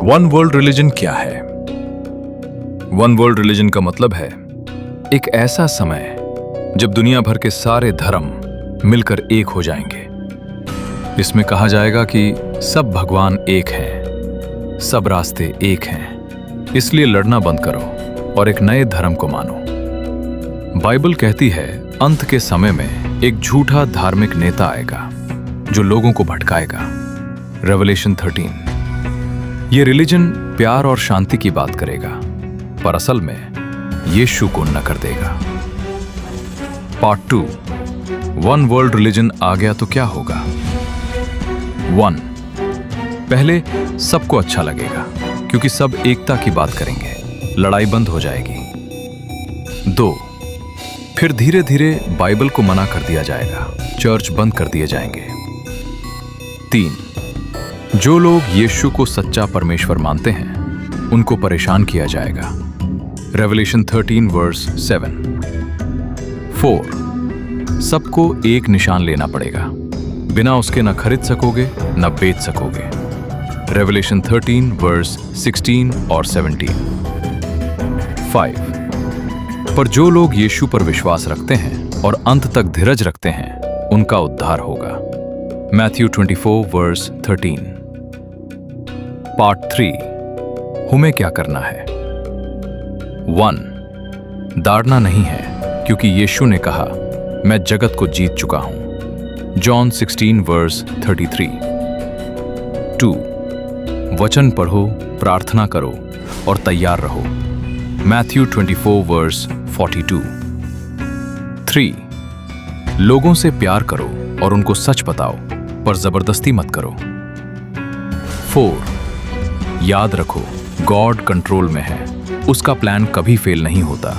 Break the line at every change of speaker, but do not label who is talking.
One world religion क्या है? One world religion का मतलब है एक ऐसा समय जब दुनिया भर के सारे धर्म मिलकर एक हो जाएंगे। इसमें कहा जाएगा कि सब भगवान एक हैं, सब रास्ते एक हैं, इसलिए लड़ना बंद करो और एक नए धर्म को मानो। बाइबल कहती है अंत के समय में एक झूठा धार्मिक नेता आएगा जो लोगों को भटकाएगा। रेवलेशन 13। ये रिलीजन प्यार और शांति की बात करेगा, पर असल में यीशु को न कर देगा। पार्ट 2। वन वर्ल्ड रिलीजन आ गया तो क्या होगा? 1। पहले सबको अच्छा लगेगा क्योंकि सब एकता की बात करेंगे, लड़ाई बंद हो जाएगी। 2। फिर धीरे धीरे बाइबल को मना कर दिया जाएगा, चर्च बंद कर दिए जाएंगे। 3। जो लोग यीशु को सच्चा परमेश्वर मानते हैं उनको परेशान किया जाएगा। Revelation 13 verse 7। 4। सबको एक निशान लेना पड़ेगा, बिना उसके न खरीद सकोगे न बेच सकोगे। रेवलेशन 13 वर्स 16 और 17। 5। पर जो लोग यीशु पर विश्वास रखते हैं और अंत तक धीरज रखते हैं उनका उद्धार होगा। Matthew 24 verse 13। पार्ट 3। हमें क्या करना है? 1। दाड़ना नहीं है क्योंकि यीशु ने कहा मैं जगत को जीत चुका हूं। John 16 verse 33। 2। वचन पढ़ो, प्रार्थना करो और तैयार रहो। Matthew 24 verse 42। 3। लोगों से प्यार करो और उनको सच बताओ, पर जबरदस्ती मत करो। 4। याद रखो, गॉड कंट्रोल में है, उसका प्लान कभी फेल नहीं होता।